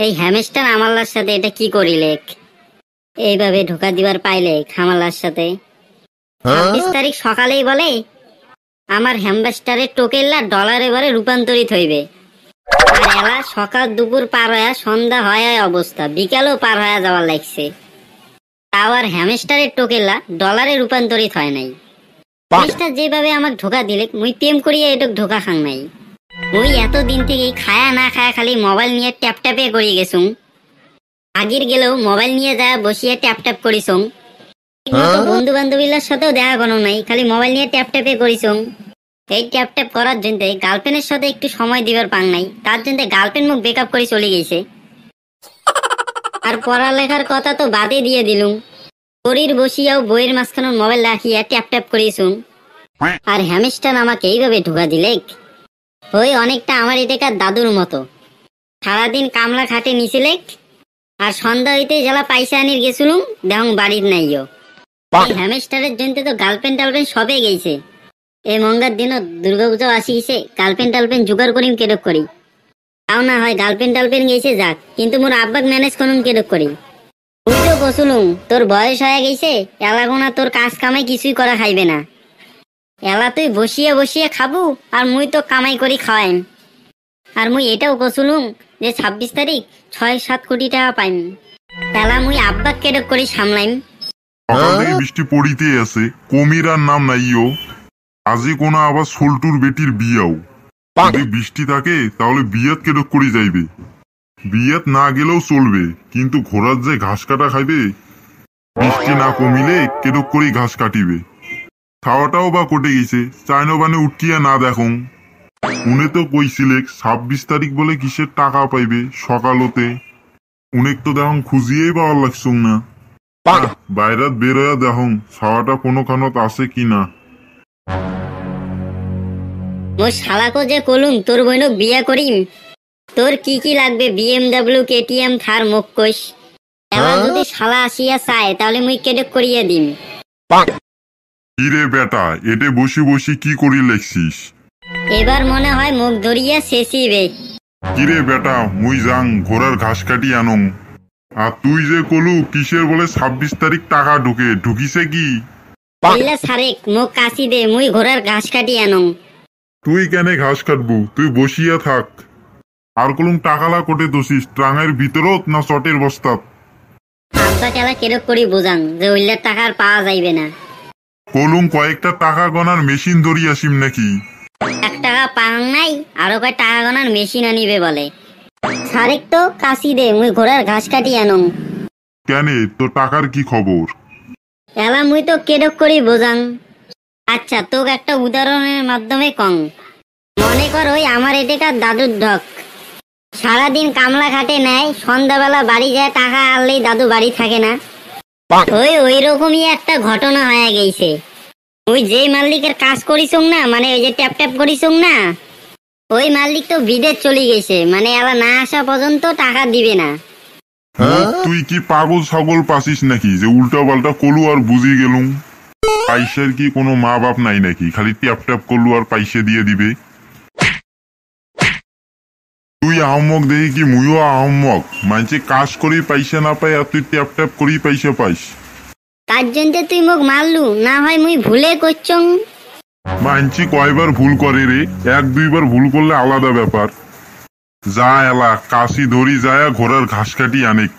এই হ্যামস্টার আমাল্লার সাথে এটা কি করিলে? এইভাবে ঢোকা দিবার পাইলে খামাল্লার সাথে 26 তারিখ সকালেই বলে আমার হ্যামস্টারের টোকেল্লা ডলারে বারে রূপান্তরিত হইবে। আর এলা সকাল দুপুর পার হয়ে সন্ধ্যা হয় অবস্থা, বিকালও পার হয়ে যাওয়ার লাগছে, তাও আর হ্যামস্টারের টোকেল্লা ডলারে রূপান্তরিত হয় নাই। মিস্টার যেভাবে আমাকে ধোকা দিলে মুই প্রেম করিয়া এটুক ধোকা খাং নাই। মুই এতদিন থেকে খায়া না খায়া খালি মোবাইল নিয়ে ট্যাপ ট্যাপে করিয়ে গেছুম। আগের গেলেও মোবাইল নিয়ে যা বসিয়ে ট্যাপ ট্যাপ করিছুম, বন্ধু বান্ধবীর সাথেও দেখা কোনো নাই, খালি মোবাইল নিয়ে ট্যাপ ট্যাপে করিছুম। এই ট্যাপ ট্যাপ করার জন্য গার্লফ্রেন্ডের সাথে একটু সময় দিবার পাং নাই, তার জন্য গার্লফ্রেন্ড মুখ বেকআপ করে চলে গেছে। আর পড়ালেখার কথা তো বাদে দিয়ে দিলুম, শরীর বসিয়াও বইয়ের মাঝখানে মোবাইল রাখিয়া ট্যাপ ট্যাপ করিছুম। আর হ্যামস্টার আমাকে এইভাবে ঢোকা দিলে ওই অনেকটা আমার এটাকার দাদুর মতো, সারাদিন কামলা খাটে নিছিলে আর সন্ধ্যা হইতে জ্বালা পয়সা আনির গেছিলুম, দেখুন বাড়ির নাইও। এই হ্যামস্টারের জন্য তো গার্লফ্রেন্ড টার্লফ্রেন্ড সবে গেছে। এই মঙ্গার দিনও দুর্গাপূজা আসি গেছে, গার্লফ্রেন্ড টার্লফ্রেন্ড জোগাড় করিম কেরক করি, তাও না হয় গার্লফ্রেন্ড টার্লফ্রেন্ড গেছে যাক, কিন্তু মোর আব্বাক ম্যানেজ করুন কেরক করি। তুই তো কসুলুম তোর বয়স হয়ে গেছে, এলাগোনা তোর কাজ কামাই কিছুই করা খাইবে না, এলা তুই বসিয়ে বসিয়ে খাবু আর মুই তো কামাই করি খাওয়াইম। আর মুই এটাও কসুলুম যে 26 তারিখ 6-7 কোটি টাকা পাইম, এলা মুই আব্বাক কেরক করি সামলাইম। বৃষ্টি পড়িতে আছে, কমির আর নাম নাইও। আজই কোনা আবার সোলটুর বেটির বিয়াও, যদি বৃষ্টি থাকে তাহলে বিয়াত কেরক করে যাইবে। বিয়াত না গেলেও চলবে, কিন্তু ঘোড়ার যে ঘাস কাটা খাইবে, বৃষ্টি না কমিলে কেরক করেই ঘাস কাটিবে। খাওয়াটাও বা কোটে গেছে, চাইনবানে উঠিয়া না দেখুন। উনি তো কইছিলে 26 তারিখ বলে কিসের টাকা পাইবে সকালতে, উনেক তো দেখুন খুঁজিয়েই পাওয়ার লাগছুন না। বাইরাত বের হইয়া দেখুন ছাওয়াটা কোনো খানত আছে কিনা। মোর শালাকো যে কলুম তোর বইনক বিয়া করিম, তোর কি কি লাগবে BMW KTM থার মুখ কইস, এবার যদি শালা আসিয়া চায় তাহলে মুই কেডক করিয়া দিম। কিরে বেটা, এটে বসি বসি কি করি লেখছিস? এবার মনে হয় মুখ ধরিয়া শেষিবে। কিরে বেটা, মুই যাং ঘোড়ার ঘাস কাটি আনং, আর তুই যে কলু কিসের বলে 26 তারিখ টাকা ঢুকিছে কি? সারেক মুখ কাশি দে, মুই ঘোড়ার ঘাস কাটি আনং। তুই কেনে ঘাস কাটবু, তুই বসিয়া থাক। আর কলুম টাকালা কোটে দোষিস, ট্রাঙের ভিতরত না চটের বস্তাত? আব্বা খেলা কেরক করি বোঝাং যে ওইলার টাকা আর পাওয়া যাইবে না। কলুম কয়েকটা টাকা গনার মেশিন ধরি আসিম নাকি? 1 টাকা পাং নাই, আরো কয় টাকা গনার মেশিন আনিবে বলে। সারেক তো কাশি দে, মুই ঘোড়ার ঘাস কাটি আনং। কেনে, তো টাকার কি খবর? এলা মুই তো কেরক করি বোঝাং। আচ্ছা তোকে একটা উদাহরণের মাধ্যমে কং, মনে কর ওই আমার এটাকার দাদুর ঢক, সারাদিন কামলা খাটে নেয়, সন্ধ্যাবেলা বাড়ি যায়, টাকা আনলেই দাদু বাড়ি থাকে না। ওই রকমই একটা ঘটনা হয়ে গেছে। ওই যে মালিকের কাজ করিছুং না, মানে ওই যে ট্যাপ ট্যাপ করিছুং না, ওই মালিক তো বিদেশ চলে গেছে, মানে এলা না আসা পর্যন্ত টাকা দিবে না। তুই কি পাগল ছাগল পাছিস নাকি যে উল্টা পাল্টা কলু আর বুঝি গেলুম? পয়সার কি কোনো মা বাপ নাই নাকি, খালি ট্যাপ ট্যাপ করলু আর পয়সা দিয়ে দিবে? তুই আহম্মক দেখি কি মুইও আহম্মক? মানছে কাজ করি পয়সা না পাই আর তুই ট্যাপ ট্যাপ করি পয়সা পাইস। তার জন্য তুই মুখ মারলু, না হয় মুই ভুলে করছং। মানছি কয়বার ভুল করে রে, 1-2 বার ভুল করলে আলাদা ব্যাপার। যা এলা কাশি ধরি যায় ঘোড়ার ঘাস কাটি আনেক।